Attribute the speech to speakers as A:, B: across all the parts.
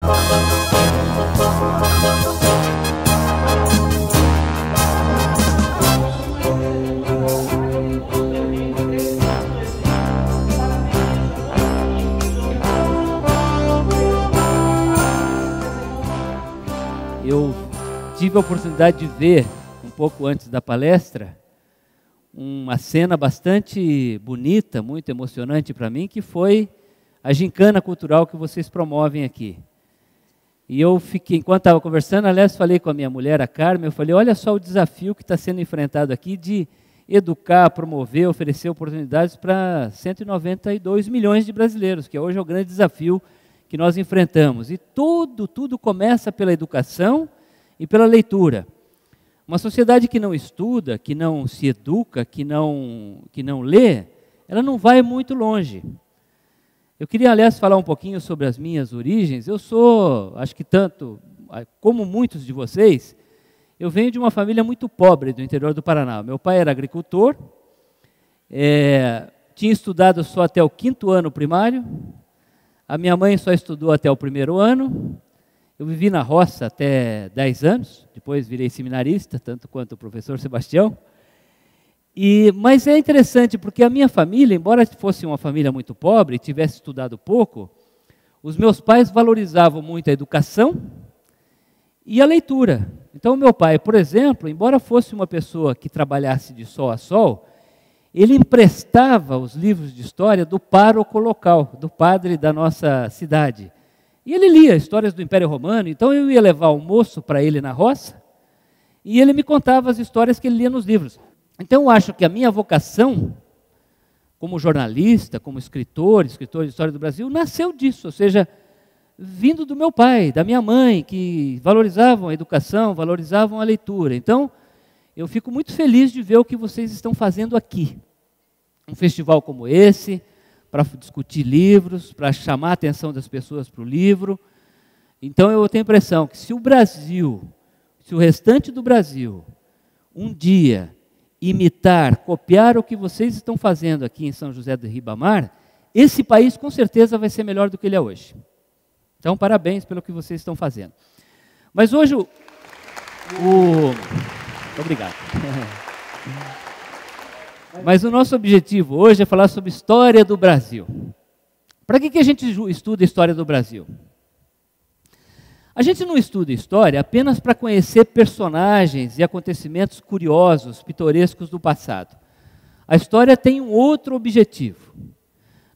A: Eu tive a oportunidade de ver, um pouco antes da palestra, uma cena bastante bonita, muito emocionante para mim, que foi a gincana cultural que vocês promovem aqui. E eu fiquei, enquanto estava conversando, aliás, falei com a minha mulher, a Carmen, eu falei, olha só o desafio que está sendo enfrentado aqui de educar, promover, oferecer oportunidades para 192 milhões de brasileiros, que hoje é o grande desafio que nós enfrentamos. E tudo começa pela educação e pela leitura. Uma sociedade que não estuda, que não se educa, que não lê, ela não vai muito longe. Eu queria, aliás, falar um pouquinho sobre as minhas origens. Eu sou, acho que tanto, como muitos de vocês, eu venho de uma família muito pobre do interior do Paraná. Meu pai era agricultor, tinha estudado só até o 5º ano primário, a minha mãe só estudou até o 1º ano, eu vivi na roça até 10 anos, depois virei seminarista, tanto quanto o professor Sebastião. Mas é interessante, porque a minha família, embora fosse uma família muito pobre, tivesse estudado pouco, os meus pais valorizavam muito a educação e a leitura. Então, meu pai, por exemplo, embora fosse uma pessoa que trabalhasse de sol a sol, ele emprestava os livros de história do pároco local, do padre da nossa cidade. E ele lia histórias do Império Romano, então eu ia levar almoço para ele na roça, e ele me contava as histórias que ele lia nos livros. Então eu acho que a minha vocação, como jornalista, como escritor de história do Brasil, nasceu disso, ou seja, vindo do meu pai, da minha mãe, que valorizavam a educação, valorizavam a leitura. Então, eu fico muito feliz de ver o que vocês estão fazendo aqui. Um festival como esse, para discutir livros, para chamar a atenção das pessoas para o livro. Então, eu tenho a impressão que se o Brasil, se o restante do Brasil, um dia imitar, copiar o que vocês estão fazendo aqui em São José do Ribamar, esse país com certeza vai ser melhor do que ele é hoje. Então, parabéns pelo que vocês estão fazendo. Mas hoje Obrigado. Mas o nosso objetivo hoje é falar sobre história do Brasil. Para que a gente estuda a história do Brasil? A gente não estuda história apenas para conhecer personagens e acontecimentos curiosos, pitorescos do passado. A história tem um outro objetivo.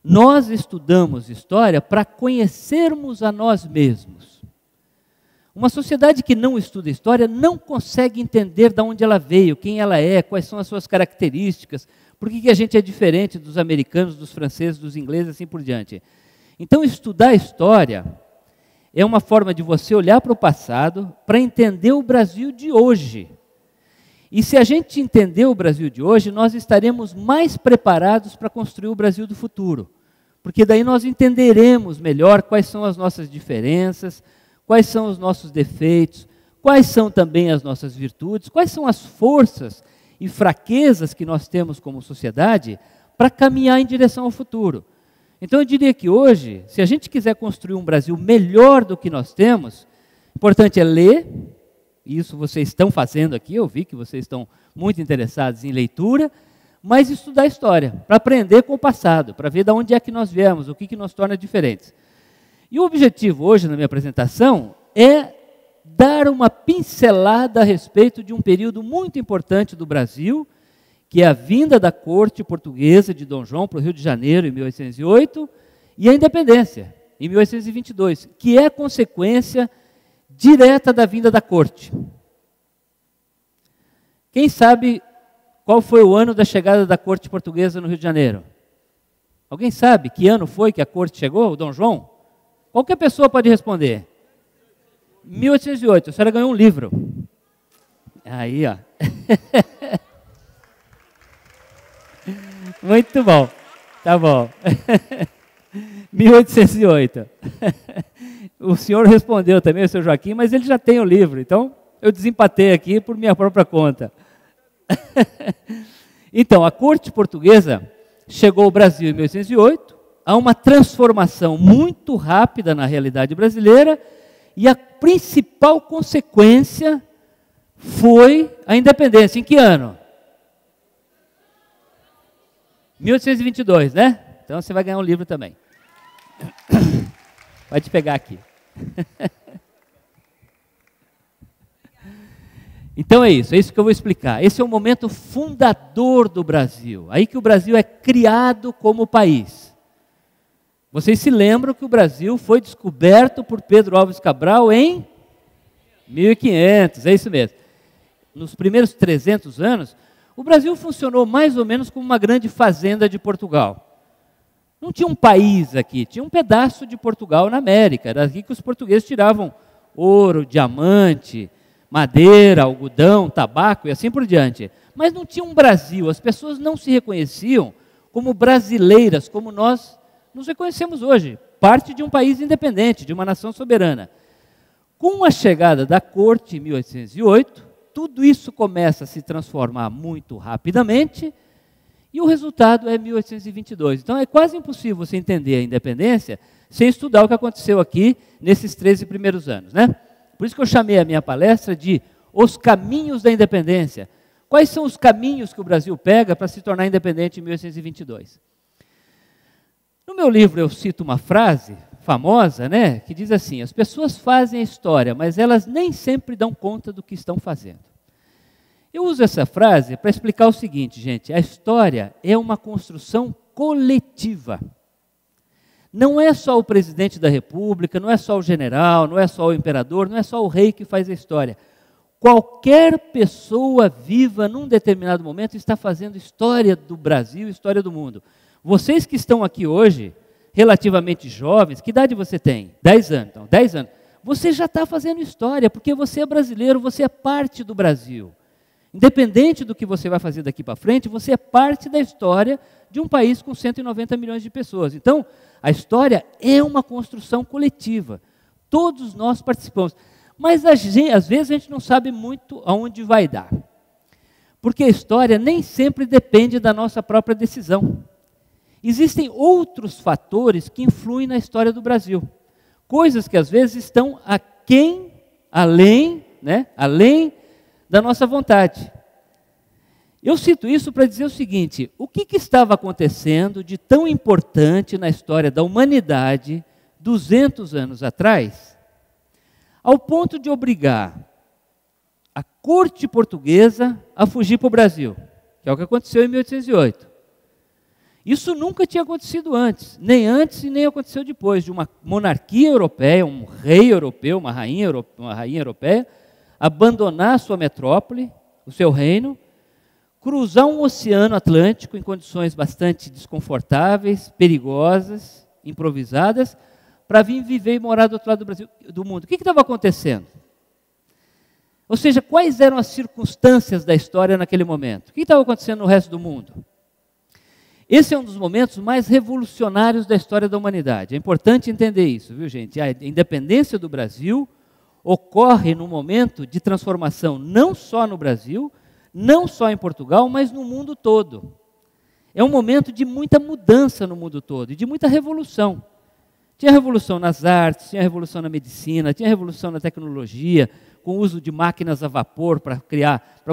A: Nós estudamos história para conhecermos a nós mesmos. Uma sociedade que não estuda história não consegue entender de onde ela veio, quem ela é, quais são as suas características, por que a gente é diferente dos americanos, dos franceses, dos ingleses, assim por diante. Então, estudar história é uma forma de você olhar para o passado para entender o Brasil de hoje. E se a gente entender o Brasil de hoje, nós estaremos mais preparados para construir o Brasil do futuro. Porque daí nós entenderemos melhor quais são as nossas diferenças, quais são os nossos defeitos, quais são também as nossas virtudes, quais são as forças e fraquezas que nós temos como sociedade para caminhar em direção ao futuro. Então eu diria que hoje, se a gente quiser construir um Brasil melhor do que nós temos, o importante é ler, e isso vocês estão fazendo aqui, eu vi que vocês estão muito interessados em leitura, mas estudar história, para aprender com o passado, para ver de onde é que nós viemos, o que nos torna diferentes. E o objetivo hoje na minha apresentação é dar uma pincelada a respeito de um período muito importante do Brasil, que é a vinda da corte portuguesa de Dom João para o Rio de Janeiro em 1808 e a independência em 1822, que é consequência direta da vinda da corte. Quem sabe qual foi o ano da chegada da corte portuguesa no Rio de Janeiro? Alguém sabe que ano foi que a corte chegou, o Dom João? Qualquer pessoa pode responder. 1808, a senhora ganhou um livro. Aí, ó. Muito bom, tá bom. 1808. O senhor respondeu também, o senhor Joaquim, mas ele já tem o livro, então eu desempatei aqui por minha própria conta. Então, a corte portuguesa chegou ao Brasil em 1808, a uma transformação muito rápida na realidade brasileira, e a principal consequência foi a independência. Em que ano? 1822, né? Então você vai ganhar um livro também. Pode pegar aqui. Então é isso que eu vou explicar. Esse é o momento fundador do Brasil. Aí que o Brasil é criado como país. Vocês se lembram que o Brasil foi descoberto por Pedro Álvares Cabral em 1500, é isso mesmo. Nos primeiros 300 anos, o Brasil funcionou mais ou menos como uma grande fazenda de Portugal. Não tinha um país aqui, tinha um pedaço de Portugal na América. Era aqui que os portugueses tiravam ouro, diamante, madeira, algodão, tabaco e assim por diante. Mas não tinha um Brasil, as pessoas não se reconheciam como brasileiras, como nós nos reconhecemos hoje, parte de um país independente, de uma nação soberana. Com a chegada da corte em 1808, tudo isso começa a se transformar muito rapidamente e o resultado é 1822. Então é quase impossível você entender a independência sem estudar o que aconteceu aqui nesses 13 primeiros anos, né? Por isso que eu chamei a minha palestra de Os Caminhos da Independência. Quais são os caminhos que o Brasil pega para se tornar independente em 1822? No meu livro eu cito uma frase famosa, né, que diz assim: as pessoas fazem a história, mas elas nem sempre dão conta do que estão fazendo. Eu uso essa frase para explicar o seguinte, gente: a história é uma construção coletiva. Não é só o presidente da República, não é só o general, não é só o imperador, não é só o rei que faz a história. Qualquer pessoa viva num determinado momento está fazendo história do Brasil, história do mundo. Vocês que estão aqui hoje, relativamente jovens, que idade você tem? 10 anos. Então, 10 anos. Você já está fazendo história, porque você é brasileiro, você é parte do Brasil. Independente do que você vai fazer daqui para frente, você é parte da história de um país com 190 milhões de pessoas. Então, a história é uma construção coletiva. Todos nós participamos. Mas às vezes a gente não sabe muito aonde vai dar. Porque a história nem sempre depende da nossa própria decisão. Existem outros fatores que influem na história do Brasil. Coisas que às vezes estão além da nossa vontade. Eu cito isso para dizer o seguinte: o que estava acontecendo de tão importante na história da humanidade 200 anos atrás, ao ponto de obrigar a corte portuguesa a fugir para o Brasil, que é o que aconteceu em 1808. Isso nunca tinha acontecido antes e nem aconteceu depois, de uma monarquia europeia, um rei europeu, uma rainha europeia, abandonar sua metrópole, o seu reino, cruzar um oceano Atlântico em condições bastante desconfortáveis, perigosas, improvisadas, para vir viver e morar do outro lado do mundo. O que estava acontecendo? Ou seja, quais eram as circunstâncias da história naquele momento? O que estava acontecendo no resto do mundo? Esse é um dos momentos mais revolucionários da história da humanidade. É importante entender isso, viu, gente? A independência do Brasil ocorre num momento de transformação não só no Brasil, não só em Portugal, mas no mundo todo. É um momento de muita mudança no mundo todo e de muita revolução. Tinha revolução nas artes, tinha revolução na medicina, tinha revolução na tecnologia, com o uso de máquinas a vapor para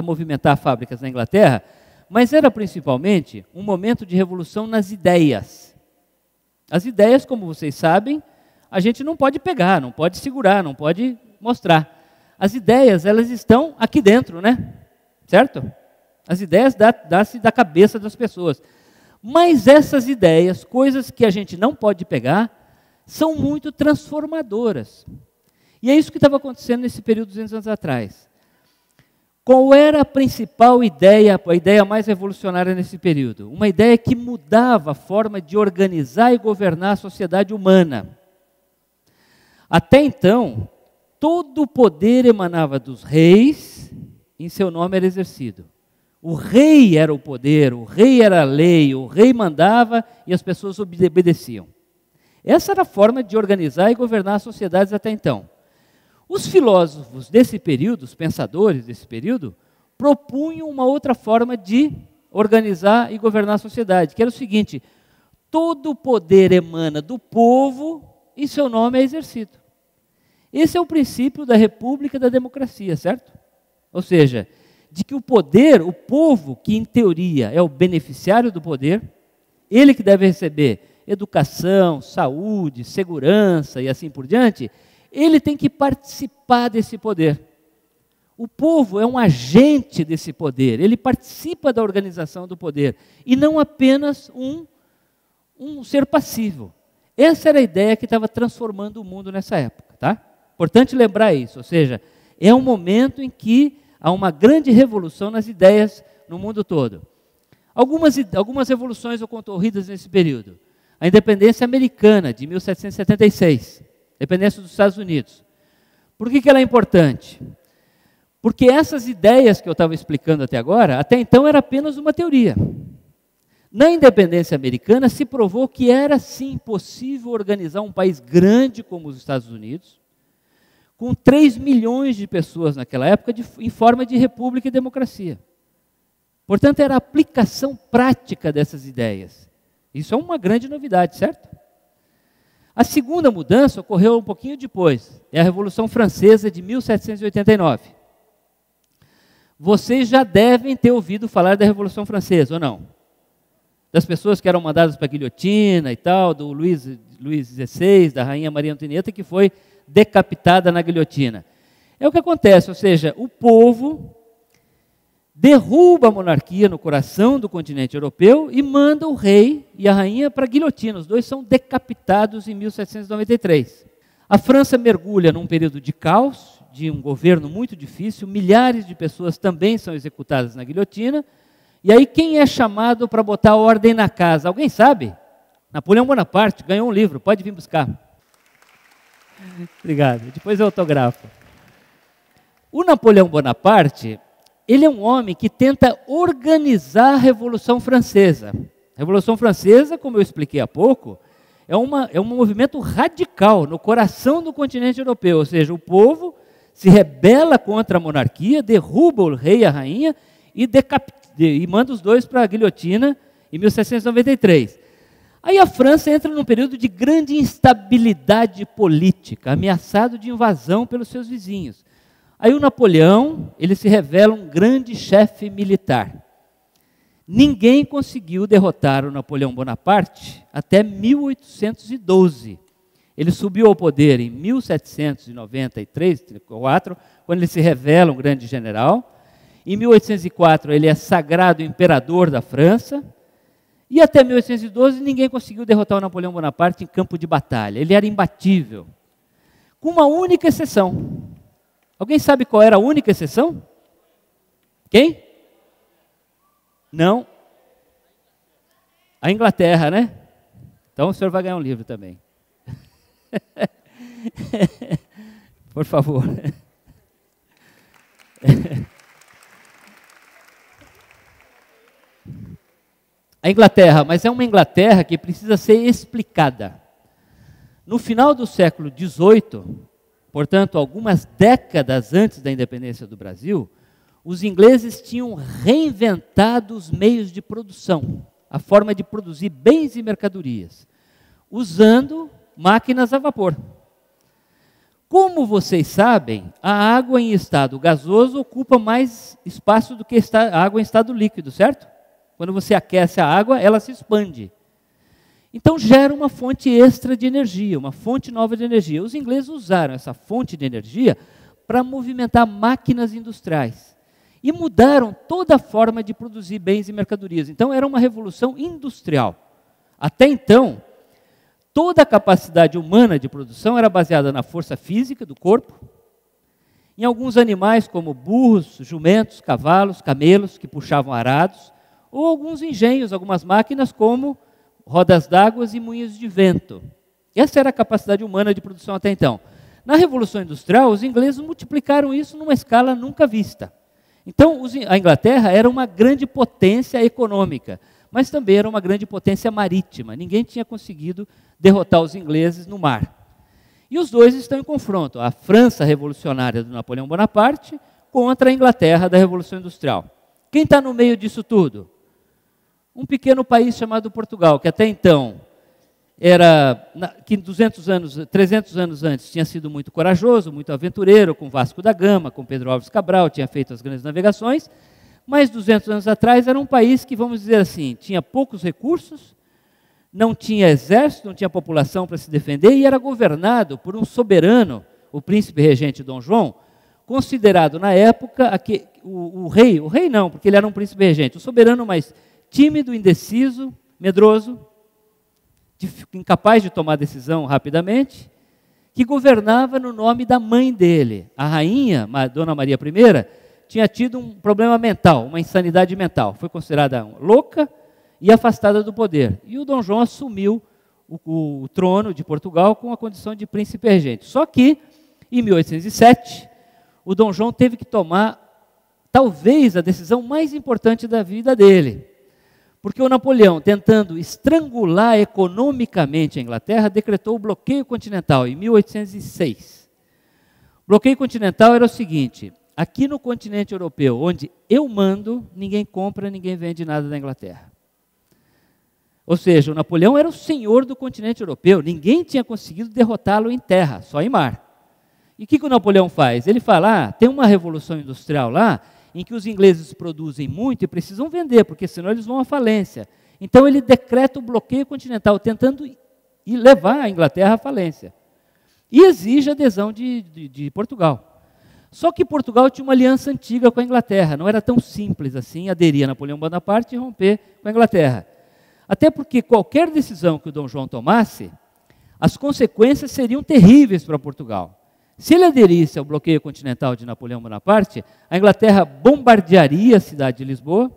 A: movimentar fábricas na Inglaterra, mas era principalmente um momento de revolução nas ideias. As ideias, como vocês sabem, a gente não pode pegar, não pode segurar, não pode mostrar. As ideias, elas estão aqui dentro, né? Certo? As ideias dá-se da cabeça das pessoas. Mas essas ideias, coisas que a gente não pode pegar, são muito transformadoras. E é isso que estava acontecendo nesse período de 200 anos atrás. Qual era a principal ideia, a ideia mais revolucionária nesse período? Uma ideia que mudava a forma de organizar e governar a sociedade humana. Até então, todo o poder emanava dos reis, em seu nome era exercido. O rei era o poder, o rei era a lei, o rei mandava e as pessoas obedeciam. Essa era a forma de organizar e governar as sociedades até então. Os filósofos desse período, os pensadores desse período, propunham uma outra forma de organizar e governar a sociedade, que era o seguinte: todo o poder emana do povo e seu nome é exercido. Esse é o princípio da república e da democracia, certo? Ou seja, de que o poder, o povo, que em teoria é o beneficiário do poder, ele que deve receber educação, saúde, segurança e assim por diante, ele tem que participar desse poder. O povo é um agente desse poder, ele participa da organização do poder, e não apenas um ser passivo. Essa era a ideia que estava transformando o mundo nessa época, tá? Importante lembrar isso, ou seja, é um momento em que há uma grande revolução nas ideias no mundo todo. Algumas revoluções ocorridas nesse período. A independência americana, de 1776, independência dos Estados Unidos. Por que ela é importante? Porque essas ideias que eu estava explicando até agora, até então era apenas uma teoria. Na independência americana se provou que era sim possível organizar um país grande como os Estados Unidos, com 3 milhões de pessoas naquela época, em forma de república e democracia. Portanto, era a aplicação prática dessas ideias. Isso é uma grande novidade, certo? A segunda mudança ocorreu um pouquinho depois, é a Revolução Francesa de 1789. Vocês já devem ter ouvido falar da Revolução Francesa, ou não? Das pessoas que eram mandadas para a guilhotina e tal, do Luís XVI, da Rainha Maria Antonieta, que foi decapitada na guilhotina. É o que acontece, ou seja, o povo derruba a monarquia no coração do continente europeu e manda o rei e a rainha para a guilhotina. Os dois são decapitados em 1793. A França mergulha num período de caos, de um governo muito difícil, milhares de pessoas também são executadas na guilhotina, e aí quem é chamado para botar ordem na casa? Alguém sabe? Napoleão Bonaparte ganhou um livro, pode vir buscar. Obrigado, depois eu autografo. O Napoleão Bonaparte, ele é um homem que tenta organizar a Revolução Francesa. A Revolução Francesa, como eu expliquei há pouco, é um movimento radical no coração do continente europeu, ou seja, o povo se rebela contra a monarquia, derruba o rei e a rainha e manda os dois para a guilhotina em 1793. Aí a França entra num período de grande instabilidade política, ameaçado de invasão pelos seus vizinhos. Aí o Napoleão, ele se revela um grande chefe militar. Ninguém conseguiu derrotar o Napoleão Bonaparte até 1812. Ele subiu ao poder em 1793, 4, quando ele se revela um grande general. Em 1804 ele é sagrado imperador da França. E até 1812 ninguém conseguiu derrotar o Napoleão Bonaparte em campo de batalha. Ele era imbatível. Com uma única exceção. Alguém sabe qual era a única exceção? Quem? Não. A Inglaterra, né? Então o senhor vai ganhar um livro também. Por favor. A Inglaterra, mas é uma Inglaterra que precisa ser explicada. No final do século XVIII, portanto, algumas décadas antes da independência do Brasil, os ingleses tinham reinventado os meios de produção, a forma de produzir bens e mercadorias, usando máquinas a vapor. Como vocês sabem, a água em estado gasoso ocupa mais espaço do que a água em estado líquido, certo? Quando você aquece a água, ela se expande. Então gera uma fonte extra de energia, uma fonte nova de energia. Os ingleses usaram essa fonte de energia para movimentar máquinas industriais. E mudaram toda a forma de produzir bens e mercadorias. Então era uma revolução industrial. Até então, toda a capacidade humana de produção era baseada na força física do corpo, em alguns animais como burros, jumentos, cavalos, camelos que puxavam arados, ou alguns engenhos, algumas máquinas como rodas d'água e moinhos de vento. Essa era a capacidade humana de produção até então. Na Revolução Industrial, os ingleses multiplicaram isso numa escala nunca vista. Então, a Inglaterra era uma grande potência econômica, mas também era uma grande potência marítima. Ninguém tinha conseguido derrotar os ingleses no mar. E os dois estão em confronto, a França revolucionária do Napoleão Bonaparte contra a Inglaterra da Revolução Industrial. Quem está no meio disso tudo? um pequeno país chamado Portugal, que até então era, que 300 anos antes tinha sido muito corajoso, muito aventureiro, com Vasco da Gama, com Pedro Álvares Cabral, tinha feito as grandes navegações, mas 200 anos atrás era um país que, vamos dizer assim, tinha poucos recursos, não tinha exército, não tinha população para se defender e era governado por um soberano, o príncipe regente Dom João, considerado na época o rei não, porque ele era um príncipe regente, o soberano mais tímido, indeciso, medroso, incapaz de tomar decisão rapidamente, que governava no nome da mãe dele. A rainha, Dona Maria I, tinha tido um problema mental, uma insanidade mental. Foi considerada louca e afastada do poder. E o Dom João assumiu o trono de Portugal com a condição de príncipe regente. Só que, em 1807, o Dom João teve que tomar, talvez, a decisão mais importante da vida dele. Porque o Napoleão, tentando estrangular economicamente a Inglaterra, decretou o bloqueio continental em 1806. O bloqueio continental era o seguinte: aqui no continente europeu, onde eu mando, ninguém compra, ninguém vende nada da Inglaterra. Ou seja, o Napoleão era o senhor do continente europeu, ninguém tinha conseguido derrotá-lo em terra, só em mar. E o que o Napoleão faz? Ele fala, tem uma revolução industrial lá, em que os ingleses produzem muito e precisam vender, porque senão eles vão à falência. Então ele decreta o bloqueio continental, tentando levar a Inglaterra à falência. E exige a adesão de Portugal. Só que Portugal tinha uma aliança antiga com a Inglaterra, não era tão simples assim aderir a Napoleão Bonaparte e romper com a Inglaterra. Até porque qualquer decisão que o Dom João tomasse, as consequências seriam terríveis para Portugal. Se ele aderisse ao bloqueio continental de Napoleão Bonaparte, a Inglaterra bombardearia a cidade de Lisboa,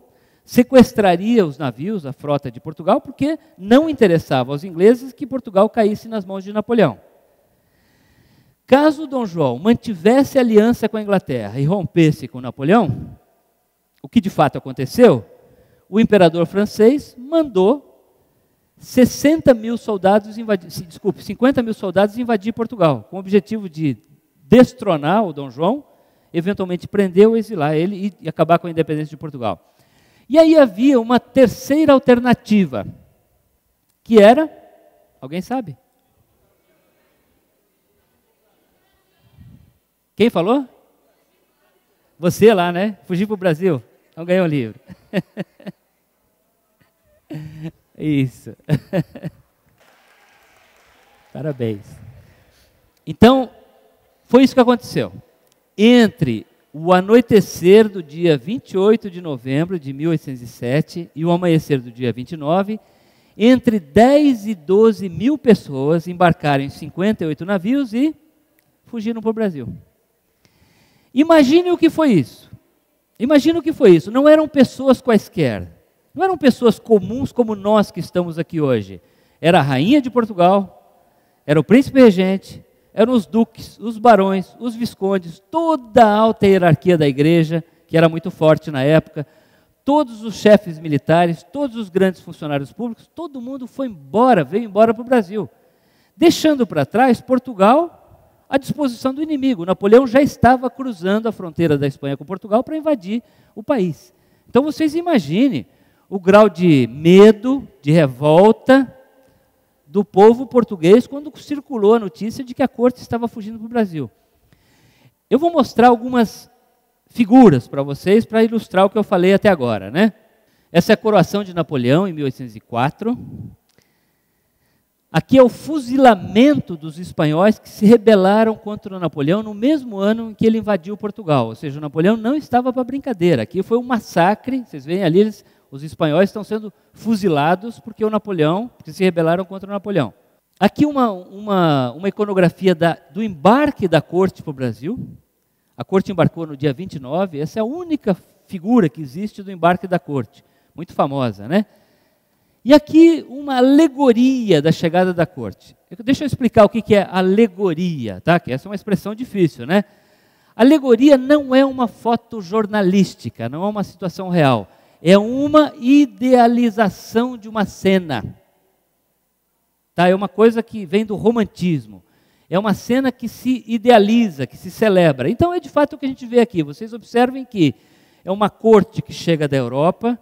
A: sequestraria os navios, a frota de Portugal, porque não interessava aos ingleses que Portugal caísse nas mãos de Napoleão. Caso Dom João mantivesse aliança com a Inglaterra e rompesse com Napoleão, o que de fato aconteceu, o imperador francês mandou 50 mil soldados invadir Portugal, com o objetivo de destronar o Dom João, eventualmente prender ou exilar ele e acabar com a independência de Portugal. E aí havia uma terceira alternativa, que era, alguém sabe? Quem falou? Você lá, né? Fugir para o Brasil. Então ganhou o livro. Isso. Parabéns. Então, foi isso que aconteceu. Entre o anoitecer do dia 28 de novembro de 1807 e o amanhecer do dia 29, entre 10 e 12 mil pessoas embarcaram em 58 navios e fugiram para o Brasil. Imagine o que foi isso. Imagine o que foi isso. Não eram pessoas quaisquer. Não eram pessoas comuns como nós que estamos aqui hoje. Era a rainha de Portugal, era o príncipe regente, eram os duques, os barões, os viscondes, toda a alta hierarquia da igreja, que era muito forte na época, todos os chefes militares, todos os grandes funcionários públicos, todo mundo foi embora, veio embora para o Brasil, deixando para trás Portugal à disposição do inimigo. Napoleão já estava cruzando a fronteira da Espanha com Portugal para invadir o país. Então vocês imaginem o grau de medo, de revolta do povo português quando circulou a notícia de que a corte estava fugindo para o Brasil. Eu vou mostrar algumas figuras para vocês para ilustrar o que eu falei até agora, né? Essa é a coroação de Napoleão em 1804. Aqui é o fuzilamento dos espanhóis que se rebelaram contra o Napoleão no mesmo ano em que ele invadiu Portugal. Ou seja, o Napoleão não estava para brincadeira. Aqui foi um massacre. Vocês veem ali, os espanhóis estão sendo fuzilados porque se rebelaram contra o Napoleão. Aqui uma iconografia do embarque da corte para o Brasil. A corte embarcou no dia 29. Essa é a única figura que existe do embarque da corte. Muito famosa, né? E aqui uma alegoria da chegada da corte. Deixa eu explicar o que é alegoria, tá? Que essa é uma expressão difícil, né? Alegoria não é uma foto jornalística, não é uma situação real. É uma idealização de uma cena. Tá? É uma coisa que vem do romantismo. É uma cena que se idealiza, que se celebra. Então é de fato o que a gente vê aqui. Vocês observem que é uma corte que chega da Europa,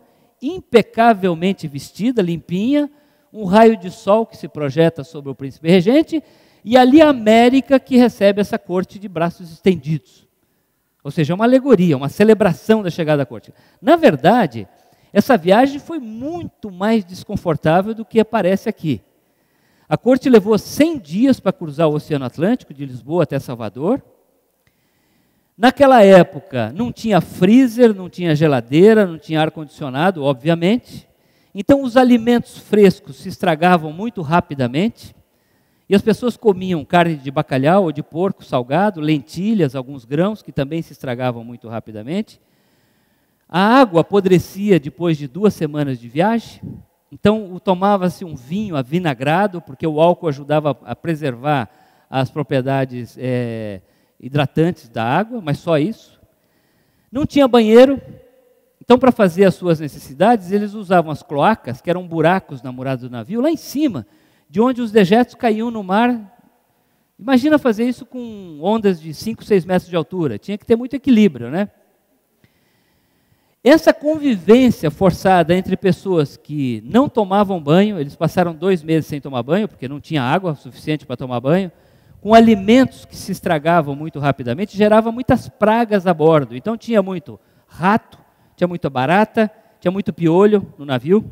A: impecavelmente vestida, limpinha, um raio de sol que se projeta sobre o príncipe regente, e ali a América que recebe essa corte de braços estendidos. Ou seja, uma alegoria, uma celebração da chegada da corte. Na verdade, essa viagem foi muito mais desconfortável do que aparece aqui. A corte levou 100 dias para cruzar o Oceano Atlântico, de Lisboa até Salvador. Naquela época, não tinha freezer, não tinha geladeira, não tinha ar-condicionado, obviamente. Então, os alimentos frescos se estragavam muito rapidamente. E as pessoas comiam carne de bacalhau ou de porco salgado, lentilhas, alguns grãos, que também se estragavam muito rapidamente. A água apodrecia depois de 2 semanas de viagem. Então, tomava-se um vinho avinagrado, porque o álcool ajudava a preservar as propriedades hidratantes da água, mas só isso. Não tinha banheiro, então para fazer as suas necessidades, eles usavam as cloacas, que eram buracos na murada do navio, lá em cima, de onde os dejetos caíam no mar. Imagina fazer isso com ondas de 5, 6 metros de altura, tinha que ter muito equilíbrio, né? Essa convivência forçada entre pessoas que não tomavam banho, eles passaram 2 meses sem tomar banho, porque não tinha água suficiente para tomar banho, com alimentos que se estragavam muito rapidamente, gerava muitas pragas a bordo. Então tinha muito rato, tinha muita barata, tinha muito piolho no navio.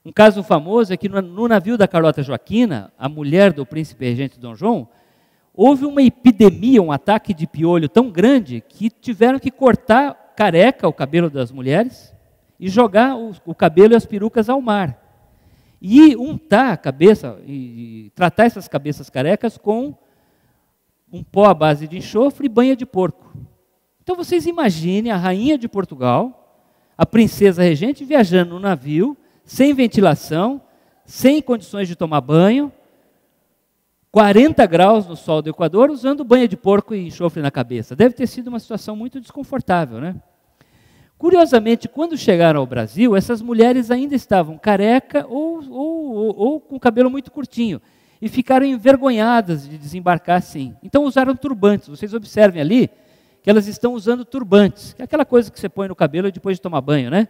A: Um caso famoso é que no navio da Carlota Joaquina, a mulher do príncipe regente Dom João, houve uma epidemia, um ataque de piolho tão grande que tiveram que cortar careca o cabelo das mulheres e jogar o cabelo e as perucas ao mar. E untar a cabeça, e tratar essas cabeças carecas com um pó à base de enxofre e banha de porco. Então vocês imaginem a rainha de Portugal, a princesa regente, viajando no navio, sem ventilação, sem condições de tomar banho, 40 graus no sol do Equador, usando banha de porco e enxofre na cabeça. Deve ter sido uma situação muito desconfortável, né? Curiosamente, quando chegaram ao Brasil, essas mulheres ainda estavam careca ou com o cabelo muito curtinho e ficaram envergonhadas de desembarcar assim. Então usaram turbantes. Vocês observem ali que elas estão usando turbantes, que é aquela coisa que você põe no cabelo depois de tomar banho, né?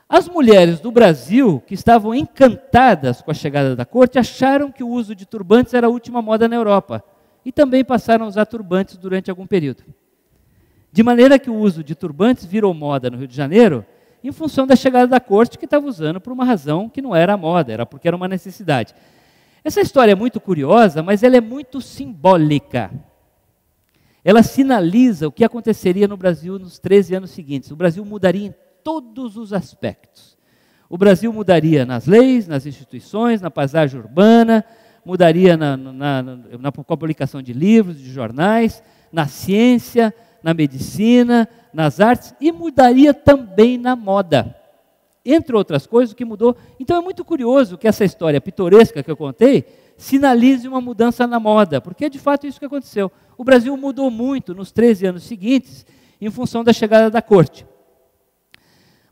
A: As mulheres do Brasil, que estavam encantadas com a chegada da corte, acharam que o uso de turbantes era a última moda na Europa e também passaram a usar turbantes durante algum período. De maneira que o uso de turbantes virou moda no Rio de Janeiro em função da chegada da corte, que estava usando por uma razão que não era a moda, era porque era uma necessidade. Essa história é muito curiosa, mas ela é muito simbólica. Ela sinaliza o que aconteceria no Brasil nos 13 anos seguintes. O Brasil mudaria em todos os aspectos. O Brasil mudaria nas leis, nas instituições, na paisagem urbana, mudaria na publicação de livros, de jornais, na ciência, na medicina, nas artes, e mudaria também na moda. Entre outras coisas, o que mudou. Então é muito curioso que essa história pitoresca que eu contei sinalize uma mudança na moda, porque é de fato isso que aconteceu. O Brasil mudou muito nos 13 anos seguintes, em função da chegada da corte.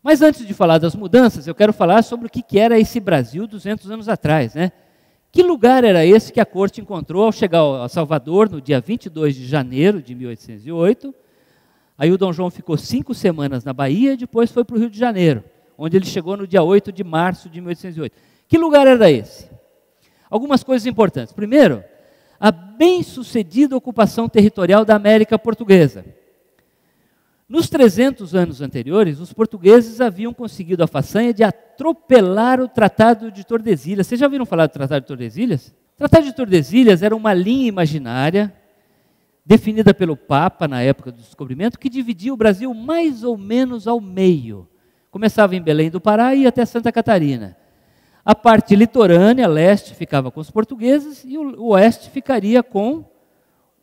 A: Mas antes de falar das mudanças, eu quero falar sobre o que era esse Brasil 200 anos atrás, né? Que lugar era esse que a corte encontrou ao chegar a Salvador no dia 22 de janeiro de 1808? Aí o Dom João ficou 5 semanas na Bahia e depois foi para o Rio de Janeiro, onde ele chegou no dia 8 de março de 1808. Que lugar era esse? Algumas coisas importantes. Primeiro, a bem-sucedida ocupação territorial da América Portuguesa. Nos 300 anos anteriores, os portugueses haviam conseguido a façanha de atropelar o Tratado de Tordesilhas. Vocês já ouviram falar do Tratado de Tordesilhas? O Tratado de Tordesilhas era uma linha imaginária, definida pelo Papa na época do descobrimento, que dividia o Brasil mais ou menos ao meio. Começava em Belém do Pará e ia até Santa Catarina. A parte litorânea, leste, ficava com os portugueses e o oeste ficaria com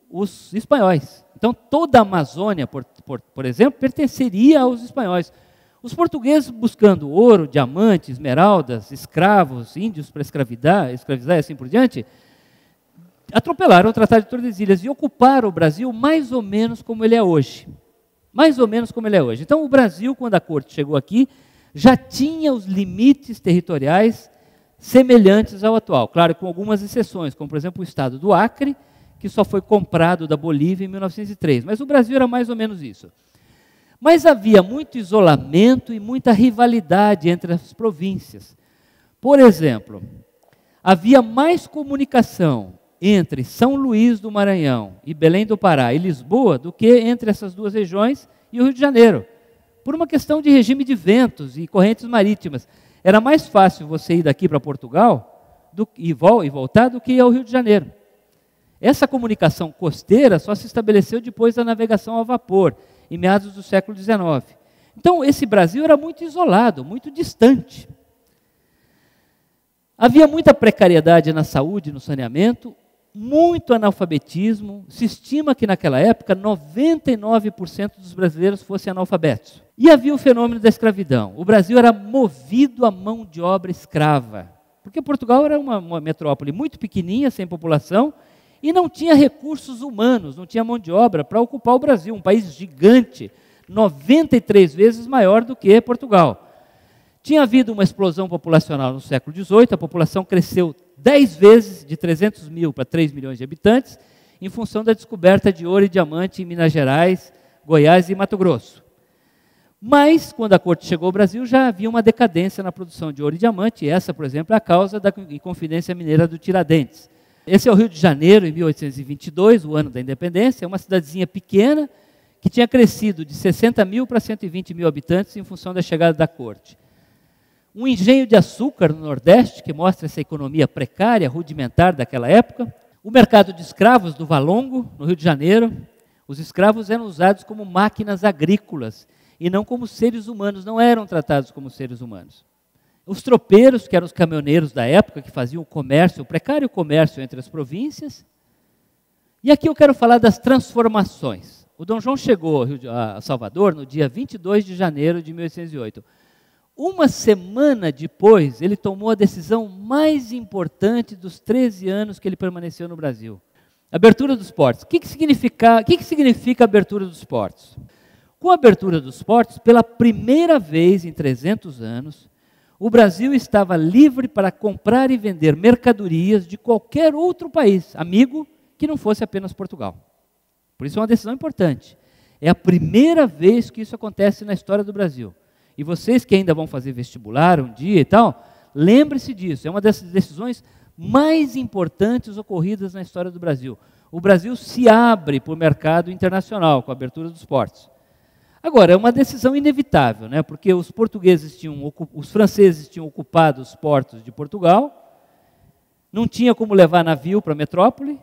A: os espanhóis. Então, toda a Amazônia, por exemplo, pertenceria aos espanhóis. Os portugueses buscando ouro, diamantes, esmeraldas, escravos, índios para escravizar e assim por diante, atropelaram o Tratado de Tordesilhas e ocuparam o Brasil mais ou menos como ele é hoje. Mais ou menos como ele é hoje. Então, o Brasil, quando a corte chegou aqui, já tinha os limites territoriais semelhantes ao atual. Claro, com algumas exceções, como, por exemplo, o estado do Acre, que só foi comprado da Bolívia em 1903. Mas o Brasil era mais ou menos isso. Mas havia muito isolamento e muita rivalidade entre as províncias. Por exemplo, havia mais comunicação entre São Luís do Maranhão e Belém do Pará e Lisboa do que entre essas duas regiões e o Rio de Janeiro, por uma questão de regime de ventos e correntes marítimas. Era mais fácil você ir daqui para Portugal e voltar do que ir ao Rio de Janeiro. Essa comunicação costeira só se estabeleceu depois da navegação a vapor, em meados do século XIX. Então, esse Brasil era muito isolado, muito distante. Havia muita precariedade na saúde e no saneamento, muito analfabetismo. Se estima que naquela época 99% dos brasileiros fossem analfabetos. E havia o fenômeno da escravidão. O Brasil era movido à mão de obra escrava, porque Portugal era uma metrópole muito pequenininha, sem população, e não tinha recursos humanos, não tinha mão de obra para ocupar o Brasil, um país gigante, 93 vezes maior do que Portugal. Tinha havido uma explosão populacional no século XVIII, a população cresceu 10 vezes, de 300 mil para 3 milhões de habitantes, em função da descoberta de ouro e diamante em Minas Gerais, Goiás e Mato Grosso. Mas, quando a corte chegou ao Brasil, já havia uma decadência na produção de ouro e diamante, e essa, por exemplo, é a causa da Inconfidência Mineira do Tiradentes. Esse é o Rio de Janeiro, em 1822, o ano da independência, é uma cidadezinha pequena que tinha crescido de 60 mil para 120 mil habitantes em função da chegada da corte. Um engenho de açúcar no Nordeste, que mostra essa economia precária, rudimentar daquela época. O mercado de escravos do Valongo, no Rio de Janeiro. Os escravos eram usados como máquinas agrícolas e não como seres humanos, não eram tratados como seres humanos. Os tropeiros, que eram os caminhoneiros da época, que faziam o comércio, o precário comércio entre as províncias. E aqui eu quero falar das transformações. O Dom João chegou a Salvador no dia 22 de janeiro de 1808. Uma semana depois, ele tomou a decisão mais importante dos 13 anos que ele permaneceu no Brasil. Abertura dos portos. O que significa a abertura dos portos? Com a abertura dos portos, pela primeira vez em 300 anos, o Brasil estava livre para comprar e vender mercadorias de qualquer outro país, amigo, que não fosse apenas Portugal. Por isso é uma decisão importante. É a primeira vez que isso acontece na história do Brasil. E vocês que ainda vão fazer vestibular um dia e tal, lembre-se disso. É uma dessas decisões mais importantes ocorridas na história do Brasil. O Brasil se abre para o mercado internacional com a abertura dos portos. Agora, é uma decisão inevitável, né? Porque os franceses tinham ocupado os portos de Portugal, não tinha como levar navio para a metrópole,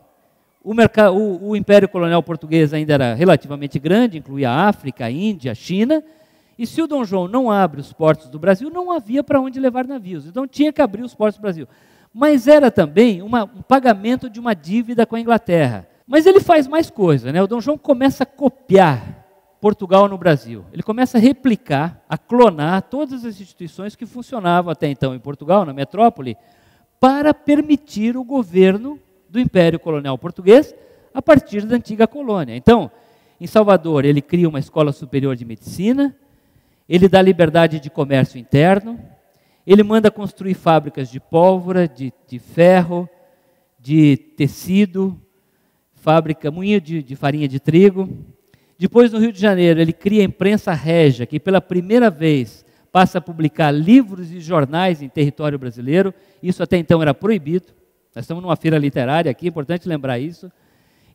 A: o Império Colonial Português ainda era relativamente grande, incluía a África, a Índia, a China, e se o Dom João não abre os portos do Brasil, não havia para onde levar navios, então tinha que abrir os portos do Brasil. Mas era também um pagamento de uma dívida com a Inglaterra. Mas ele faz mais coisa, né? O Dom João começa a copiar Portugal no Brasil. Ele começa a replicar, a clonar todas as instituições que funcionavam até então em Portugal, na metrópole, para permitir o governo do Império Colonial Português a partir da antiga colônia. Então, em Salvador, ele cria uma escola superior de medicina, ele dá liberdade de comércio interno, ele manda construir fábricas de pólvora, de ferro, de tecido, moinho de farinha de trigo. Depois, no Rio de Janeiro, ele cria a imprensa régia, que pela primeira vez passa a publicar livros e jornais em território brasileiro. Isso até então era proibido. Nós estamos numa feira literária aqui, é importante lembrar isso.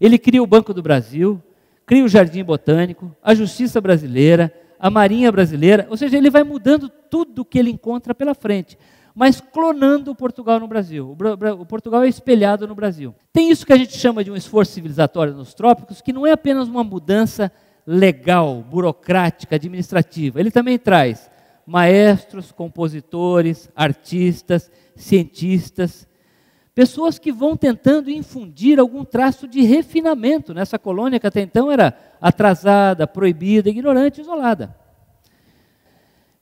A: Ele cria o Banco do Brasil, cria o Jardim Botânico, a Justiça Brasileira, a Marinha Brasileira. Ou seja, ele vai mudando tudo o que ele encontra pela frente, mas clonando o Portugal no Brasil. O Portugal é espelhado no Brasil. Tem isso que a gente chama de um esforço civilizatório nos trópicos, que não é apenas uma mudança legal, burocrática, administrativa. Ele também traz maestros, compositores, artistas, cientistas, pessoas que vão tentando infundir algum traço de refinamento nessa colônia que até então era atrasada, proibida, ignorante, isolada.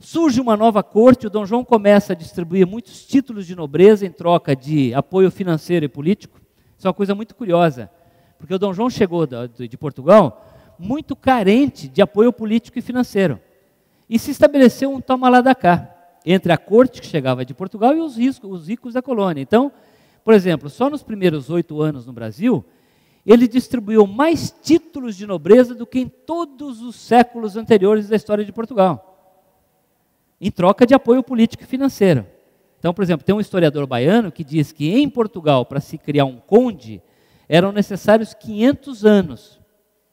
A: Surge uma nova corte, o Dom João começa a distribuir muitos títulos de nobreza em troca de apoio financeiro e político. Isso é uma coisa muito curiosa, porque o Dom João chegou de Portugal muito carente de apoio político e financeiro. E se estabeleceu um toma lá da cá, entre a corte que chegava de Portugal e os ricos da colônia. Então, por exemplo, só nos primeiros 8 anos no Brasil, ele distribuiu mais títulos de nobreza do que em todos os séculos anteriores da história de Portugal, em troca de apoio político e financeiro. Então, por exemplo, tem um historiador baiano que diz que em Portugal, para se criar um conde, eram necessários 500 anos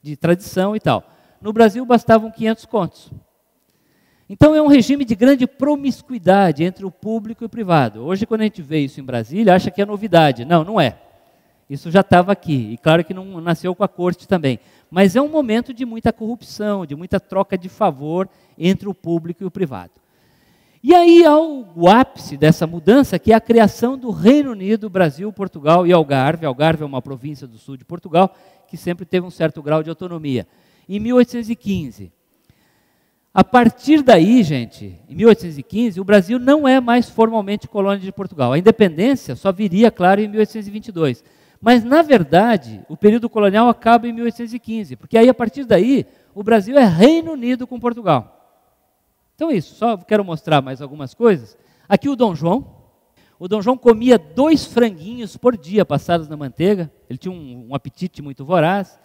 A: de tradição e tal. No Brasil, bastavam 500 contos. Então, é um regime de grande promiscuidade entre o público e o privado. Hoje, quando a gente vê isso em Brasília, acha que é novidade. Não, não é. Isso já estava aqui. E claro que não nasceu com a corte também. Mas é um momento de muita corrupção, de muita troca de favor entre o público e o privado. E aí há o ápice dessa mudança, que é a criação do Reino Unido, Brasil, Portugal e Algarve. Algarve é uma província do sul de Portugal, que sempre teve um certo grau de autonomia. Em 1815. A partir daí, gente, em 1815, o Brasil não é mais formalmente colônia de Portugal. A independência só viria, claro, em 1822. Mas, na verdade, o período colonial acaba em 1815, porque aí, a partir daí, o Brasil é Reino Unido com Portugal. Então é isso, só quero mostrar mais algumas coisas. Aqui o Dom João. O Dom João comia 2 franguinhos por dia passados na manteiga. Ele tinha um apetite muito voraz.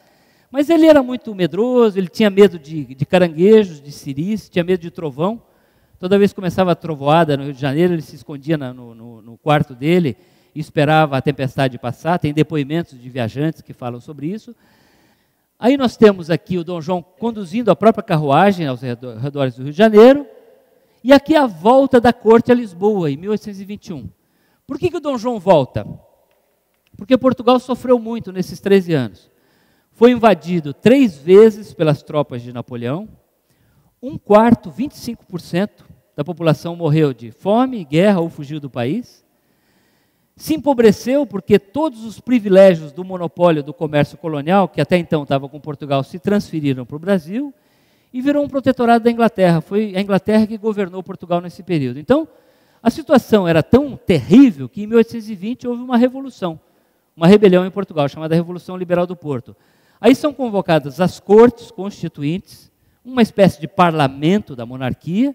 A: Mas ele era muito medroso, ele tinha medo de caranguejos, de siris, tinha medo de trovão. Toda vez que começava a trovoada no Rio de Janeiro, ele se escondia no quarto dele e esperava a tempestade passar. Tem depoimentos de viajantes que falam sobre isso. Aí nós temos aqui o Dom João conduzindo a própria carruagem aos redores do Rio de Janeiro. E aqui a volta da corte a Lisboa, em 1821. Por que o Dom João volta? Porque Portugal sofreu muito nesses 13 anos. Foi invadido 3 vezes pelas tropas de Napoleão. 1/4, 25% da população morreu de fome, guerra ou fugiu do país. Se empobreceu porque todos os privilégios do monopólio do comércio colonial, que até então estava com Portugal, se transferiram para o Brasil e virou um protetorado da Inglaterra. Foi a Inglaterra que governou Portugal nesse período. Então, a situação era tão terrível que em 1820 houve uma revolução, uma rebelião em Portugal, chamada Revolução Liberal do Porto. Aí são convocadas as cortes constituintes, uma espécie de parlamento da monarquia,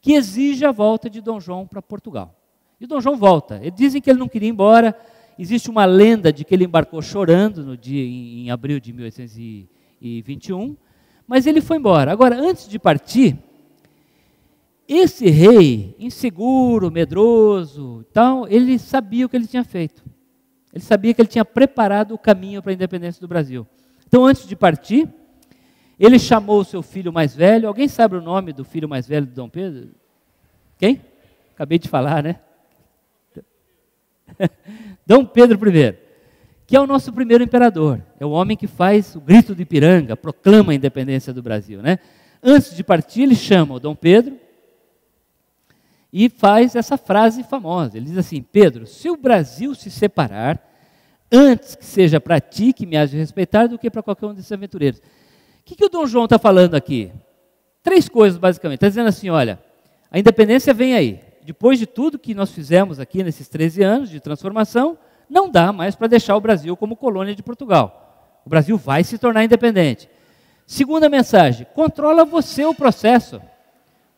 A: que exige a volta de Dom João para Portugal. E Dom João volta. Eles dizem que ele não queria ir embora. Existe uma lenda de que ele embarcou chorando no dia, em abril de 1821, mas ele foi embora. Agora, antes de partir, esse rei, inseguro, medroso, tal, ele sabia o que ele tinha feito. Ele sabia que ele tinha preparado o caminho para a independência do Brasil. Então, antes de partir, ele chamou o seu filho mais velho. Alguém sabe o nome do filho mais velho de Dom Pedro? Quem? Acabei de falar, né? Dom Pedro I, que é o nosso primeiro imperador. É o homem que faz o grito do Ipiranga, proclama a independência do Brasil, né? Antes de partir, ele chama o Dom Pedro e faz essa frase famosa. Ele diz assim: Pedro, se o Brasil se separar, antes que seja para ti que me has de respeitar do que para qualquer um desses aventureiros. O que o Dom João está falando aqui? 3 coisas, basicamente. Está dizendo assim, olha, a independência vem aí. Depois de tudo que nós fizemos aqui nesses 13 anos de transformação, não dá mais para deixar o Brasil como colônia de Portugal. O Brasil vai se tornar independente. Segunda mensagem, controla você o processo.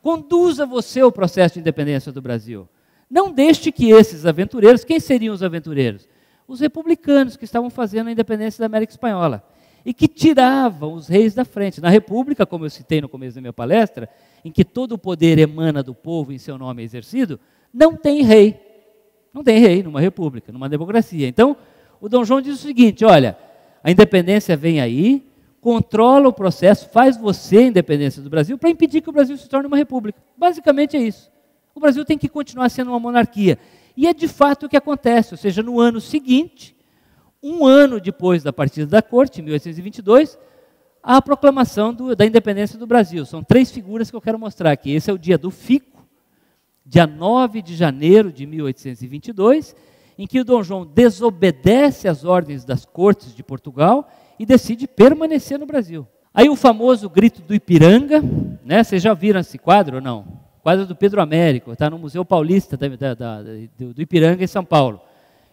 A: Conduza você o processo de independência do Brasil. Não deixe que esses aventureiros, quem seriam os aventureiros? Os republicanos que estavam fazendo a independência da América Espanhola e que tiravam os reis da frente. Na República, como eu citei no começo da minha palestra, em que todo o poder emana do povo e em seu nome é exercido, não tem rei. Não tem rei numa república, numa democracia. Então, o Dom João diz o seguinte, olha, a independência vem aí, controla o processo, faz você a independência do Brasil para impedir que o Brasil se torne uma república. Basicamente é isso. O Brasil tem que continuar sendo uma monarquia. E é de fato o que acontece, ou seja, no ano seguinte, 1 ano depois da partida da corte, em 1822, a proclamação da independência do Brasil. São 3 figuras que eu quero mostrar aqui. Esse é o dia do fico, dia 9 de janeiro de 1822, em que o Dom João desobedece às ordens das cortes de Portugal e decide permanecer no Brasil. Aí o famoso grito do Ipiranga, né? Vocês já viram esse quadro ou não? Quadro do Pedro Américo, está no Museu Paulista do Ipiranga, em São Paulo.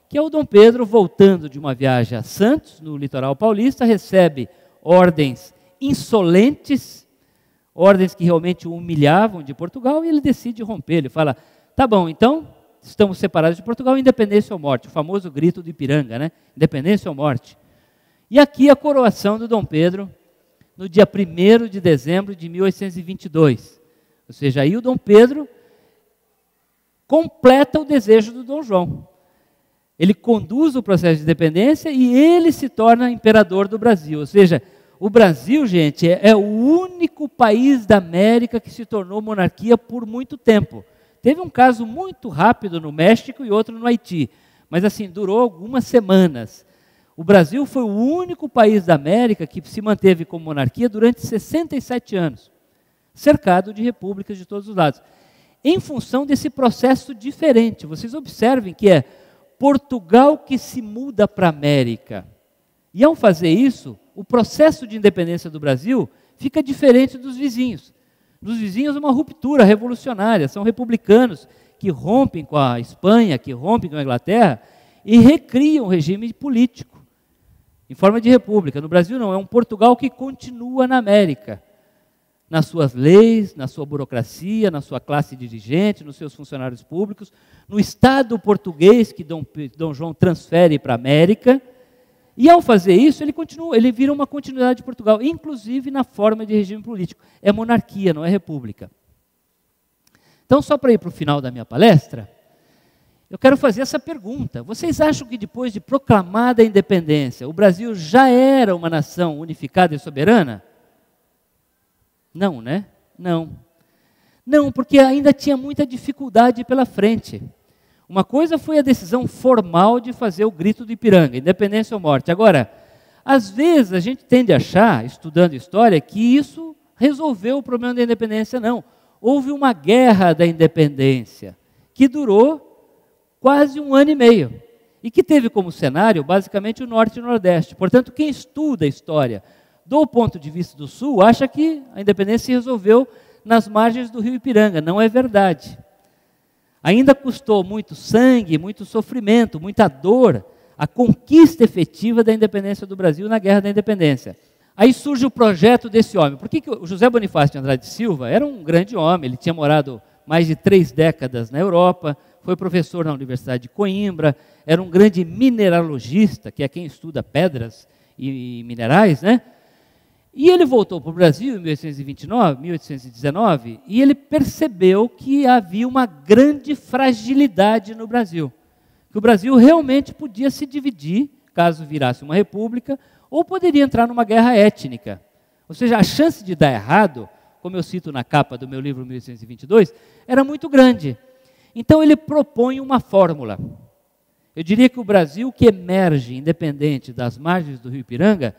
A: Que é o Dom Pedro voltando de uma viagem a Santos, no litoral paulista, recebe ordens insolentes, ordens que realmente o humilhavam de Portugal, e ele decide romper. Ele fala, tá bom, então estamos separados de Portugal, independência ou morte. O famoso grito do Ipiranga, né? Independência ou morte. E aqui a coroação do Dom Pedro, no dia 1º de dezembro de 1822. Ou seja, aí o Dom Pedro completa o desejo do Dom João. Ele conduz o processo de independência e ele se torna imperador do Brasil. Ou seja, o Brasil, gente, é o único país da América que se tornou monarquia por muito tempo. Teve um caso muito rápido no México e outro no Haiti, mas assim, durou algumas semanas. O Brasil foi o único país da América que se manteve como monarquia durante 67 anos, cercado de repúblicas de todos os lados. Em função desse processo diferente, vocês observem que é Portugal que se muda para a América. E ao fazer isso, o processo de independência do Brasil fica diferente dos vizinhos. Dos vizinhos, uma ruptura revolucionária, são republicanos que rompem com a Espanha, que rompem com a Inglaterra e recriam o regime político, em forma de república. No Brasil não, é um Portugal que continua na América, nas suas leis, na sua burocracia, na sua classe dirigente, nos seus funcionários públicos, no Estado português que Dom João transfere para a América. E ao fazer isso, ele vira uma continuidade de Portugal, inclusive na forma de regime político. É monarquia, não é república. Então, só para ir para o final da minha palestra, eu quero fazer essa pergunta. Vocês acham que depois de proclamada a independência, o Brasil já era uma nação unificada e soberana? Não, né? Não. Não, porque ainda tinha muita dificuldade pela frente. Uma coisa foi a decisão formal de fazer o grito do Ipiranga, independência ou morte. Agora, às vezes a gente tende a achar, estudando história, que isso resolveu o problema da independência. Não. Houve uma guerra da independência, que durou quase 1 ano e meio, e que teve como cenário, basicamente, o Norte e o Nordeste. Portanto, quem estuda a história do ponto de vista do Sul, acha que a independência se resolveu nas margens do rio Ipiranga. Não é verdade. Ainda custou muito sangue, muito sofrimento, muita dor, a conquista efetiva da independência do Brasil na Guerra da Independência. Aí surge o projeto desse homem. Por que o José Bonifácio de Andrade Silva era um grande homem? Ele tinha morado mais de 3 décadas na Europa, foi professor na Universidade de Coimbra, era um grande mineralogista, que é quem estuda pedras e minerais, né? E ele voltou para o Brasil em 1819, e ele percebeu que havia uma grande fragilidade no Brasil. Que o Brasil realmente podia se dividir, caso virasse uma república, ou poderia entrar numa guerra étnica. Ou seja, a chance de dar errado, como eu cito na capa do meu livro 1822, era muito grande. Então ele propõe uma fórmula. Eu diria que o Brasil que emerge independente das margens do rio Ipiranga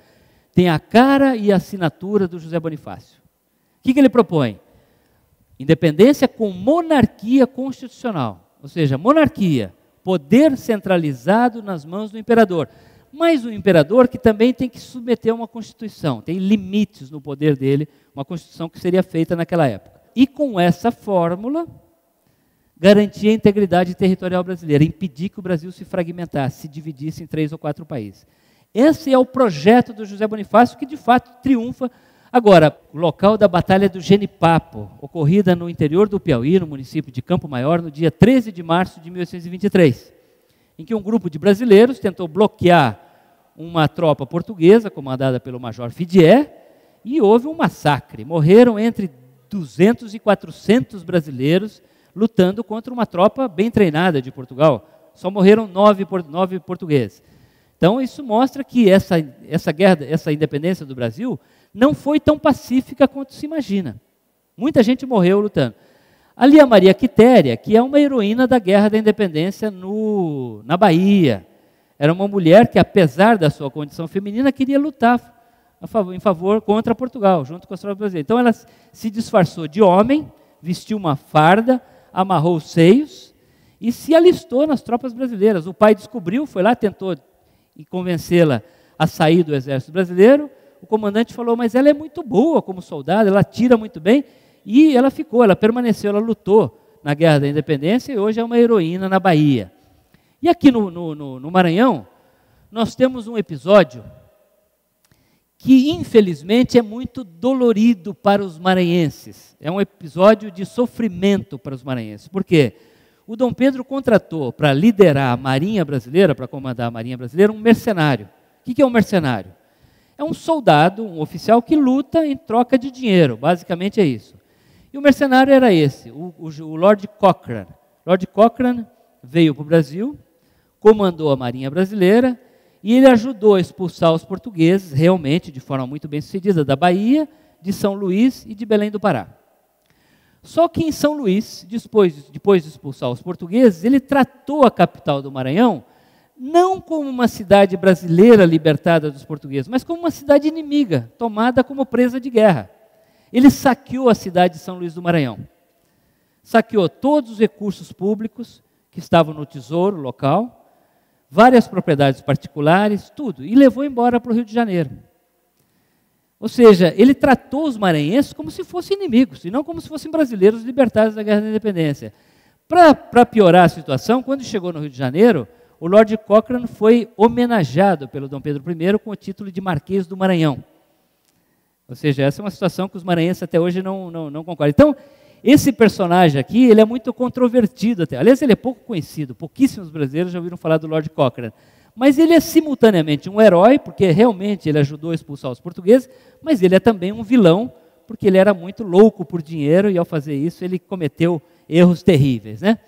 A: tem a cara e a assinatura do José Bonifácio. O que ele propõe? Independência com monarquia constitucional. Ou seja, monarquia, poder centralizado nas mãos do imperador. Mas o imperador que também tem que submeter a uma constituição, tem limites no poder dele, uma constituição que seria feita naquela época. E com essa fórmula, garantir a integridade territorial brasileira, impedir que o Brasil se fragmentasse, se dividisse em 3 ou 4 países. Esse é o projeto do José Bonifácio, que de fato triunfa. Agora, o local da Batalha do Genipapo, ocorrida no interior do Piauí, no município de Campo Maior, no dia 13 de março de 1823, em que um grupo de brasileiros tentou bloquear uma tropa portuguesa, comandada pelo Major Fidier, e houve um massacre. Morreram entre 200 e 400 brasileiros lutando contra uma tropa bem treinada de Portugal. Só morreram 9 portugueses. Então, isso mostra que essa guerra, essa independência do Brasil não foi tão pacífica quanto se imagina. Muita gente morreu lutando. Ali a Maria Quitéria, que é uma heroína da Guerra da Independência na Bahia. Era uma mulher que, apesar da sua condição feminina, queria lutar em favor contra Portugal, junto com as tropas brasileiras. Então, ela se disfarçou de homem, vestiu uma farda, amarrou os seios e se alistou nas tropas brasileiras. O pai descobriu, foi lá, tentou convencê-la a sair do exército brasileiro. O comandante falou, mas ela é muito boa como soldada, ela atira muito bem, e ela permaneceu, ela lutou na Guerra da Independência e hoje é uma heroína na Bahia. E aqui no Maranhão, nós temos um episódio que infelizmente é muito dolorido para os maranhenses. É um episódio de sofrimento para os maranhenses. Por quê? O Dom Pedro contratou para liderar a Marinha Brasileira, para comandar a Marinha Brasileira, um mercenário, O que é um mercenário? É um soldado, um oficial que luta em troca de dinheiro, basicamente é isso. E o mercenário era esse, o Lord Cochrane. Lord Cochrane veio para o Brasil, comandou a Marinha Brasileira e ele ajudou a expulsar os portugueses, realmente de forma muito bem sucedida, da Bahia, de São Luís e de Belém do Pará. Só que em São Luís, depois de expulsar os portugueses, ele tratou a capital do Maranhão não como uma cidade brasileira libertada dos portugueses, mas como uma cidade inimiga, tomada como presa de guerra. Ele saqueou a cidade de São Luís do Maranhão. Saqueou todos os recursos públicos que estavam no tesouro local, várias propriedades particulares, tudo, e levou embora para o Rio de Janeiro. Ou seja, ele tratou os maranhenses como se fossem inimigos, e não como se fossem brasileiros libertados da Guerra da Independência. Para piorar a situação, quando chegou no Rio de Janeiro, o Lord Cochrane foi homenageado pelo Dom Pedro I com o título de Marquês do Maranhão. Ou seja, essa é uma situação que os maranhenses até hoje não concordam. Então, esse personagem aqui, ele é muito controvertido até. Aliás, ele é pouco conhecido, pouquíssimos brasileiros já ouviram falar do Lord Cochrane. Mas ele é simultaneamente um herói, porque realmente ele ajudou a expulsar os portugueses, mas ele é também um vilão, porque ele era muito louco por dinheiro e ao fazer isso ele cometeu erros terríveis, né?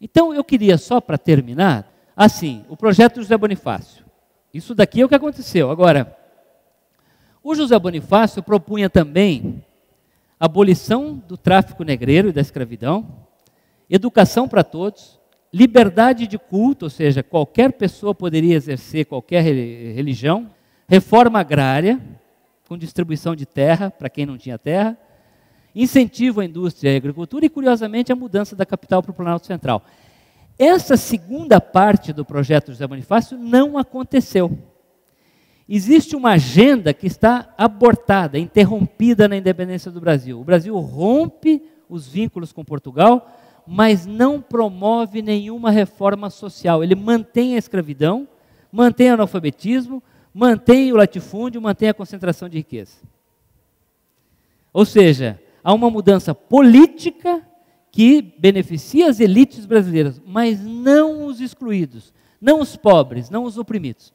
A: Então eu queria só para terminar, assim, o projeto José Bonifácio. Isso daqui é o que aconteceu. Agora, o José Bonifácio propunha também a abolição do tráfico negreiro e da escravidão, educação para todos, liberdade de culto, ou seja, qualquer pessoa poderia exercer qualquer religião, reforma agrária, com distribuição de terra para quem não tinha terra, incentivo à indústria e à agricultura e, curiosamente, a mudança da capital para o Planalto Central. Essa segunda parte do projeto José Bonifácio não aconteceu. Existe uma agenda que está abortada, interrompida na independência do Brasil. O Brasil rompe os vínculos com Portugal, mas não promove nenhuma reforma social. Ele mantém a escravidão, mantém o analfabetismo, mantém o latifúndio, mantém a concentração de riqueza. Ou seja, há uma mudança política que beneficia as elites brasileiras, mas não os excluídos, não os pobres, não os oprimidos.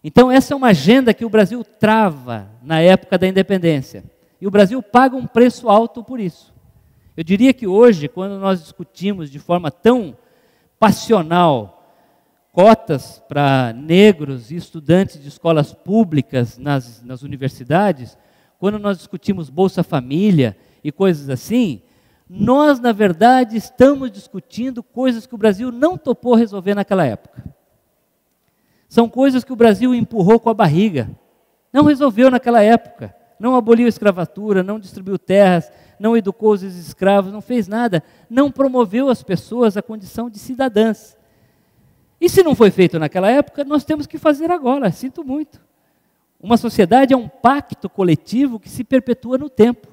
A: Então essa é uma agenda que o Brasil trava na época da independência. E o Brasil paga um preço alto por isso. Eu diria que hoje, quando nós discutimos de forma tão passional cotas para negros e estudantes de escolas públicas nas universidades, quando nós discutimos Bolsa Família e coisas assim, nós, na verdade, estamos discutindo coisas que o Brasil não topou resolver naquela época. São coisas que o Brasil empurrou com a barriga. Não resolveu naquela época. Não aboliu a escravatura, não distribuiu terras, não educou os escravos, não fez nada. Não promoveu as pessoas à condição de cidadãs. E se não foi feito naquela época, nós temos que fazer agora. Sinto muito. Uma sociedade é um pacto coletivo que se perpetua no tempo.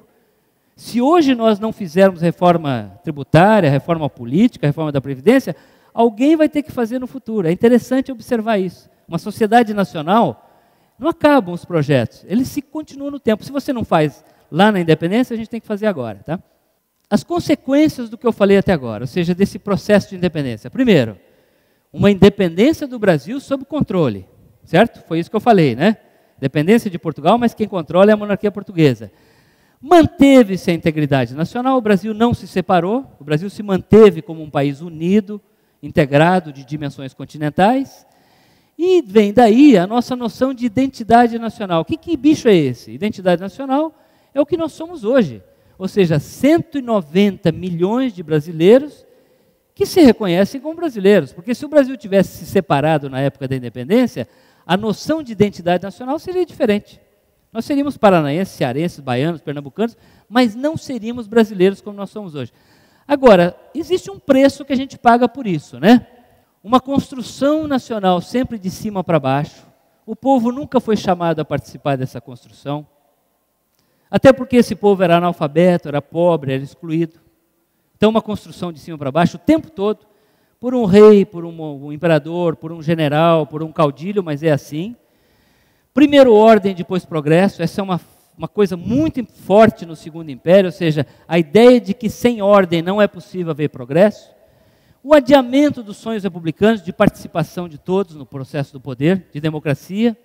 A: Se hoje nós não fizermos reforma tributária, reforma política, reforma da Previdência, alguém vai ter que fazer no futuro. É interessante observar isso. Uma sociedade nacional, não acabam os projetos, eles se continuam no tempo. Se você não faz lá na independência, a gente tem que fazer agora. Tá? As consequências do que eu falei até agora, ou seja, desse processo de independência. Primeiro, uma independência do Brasil sob controle, certo? Foi isso que eu falei, né? Dependência de Portugal, mas quem controla é a monarquia portuguesa. Manteve-se a integridade nacional, o Brasil não se separou, o Brasil se manteve como um país unido, integrado de dimensões continentais, e vem daí a nossa noção de identidade nacional. Que bicho é esse? Identidade nacional é o que nós somos hoje, ou seja, 190 milhões de brasileiros que se reconhecem como brasileiros, porque se o Brasil tivesse se separado na época da independência, a noção de identidade nacional seria diferente. Nós seríamos paranaenses, cearenses, baianos, pernambucanos, mas não seríamos brasileiros como nós somos hoje. Agora, existe um preço que a gente paga por isso, né? Uma construção nacional sempre de cima para baixo. O povo nunca foi chamado a participar dessa construção. Até porque esse povo era analfabeto, era pobre, era excluído. Então, uma construção de cima para baixo o tempo todo, por um rei, por um imperador, por um general, por um caudilho, mas é assim. Primeiro ordem, depois progresso, essa é uma coisa muito forte no Segundo Império, ou seja, a ideia de que sem ordem não é possível haver progresso. o adiamento dos sonhos republicanos de participação de todos no processo do poder, de democracia,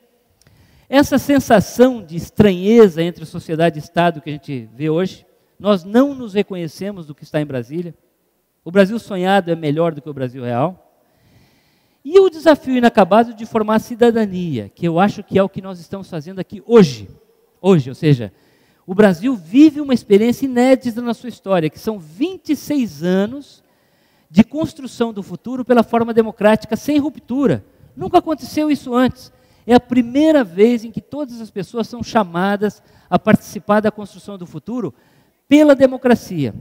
A: essa sensação de estranheza entre sociedade e Estado que a gente vê hoje, nós não nos reconhecemos do que está em Brasília, o Brasil sonhado é melhor do que o Brasil real, e o desafio inacabado de formar cidadania, que eu acho que é o que nós estamos fazendo aqui hoje, ou seja, o Brasil vive uma experiência inédita na sua história, que são 26 anos de construção do futuro pela forma democrática, sem ruptura. Nunca aconteceu isso antes. É a primeira vez em que todas as pessoas são chamadas a participar da construção do futuro pela democracia.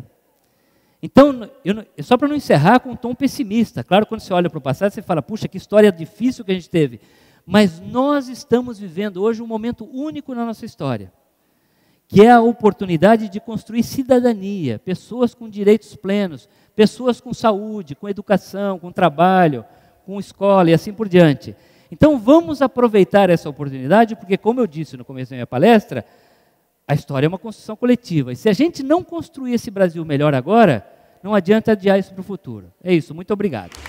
A: Então, só para não encerrar com um tom pessimista, claro, quando você olha para o passado, você fala, puxa, que história difícil que a gente teve. Mas nós estamos vivendo hoje um momento único na nossa história, que é a oportunidade de construir cidadania, pessoas com direitos plenos, pessoas com saúde, com educação, com trabalho, com escola e assim por diante. Então vamos aproveitar essa oportunidade, porque como eu disse no começo da minha palestra, a história é uma construção coletiva. E se a gente não construir esse Brasil melhor agora, não adianta adiar isso para o futuro. É isso, muito obrigado.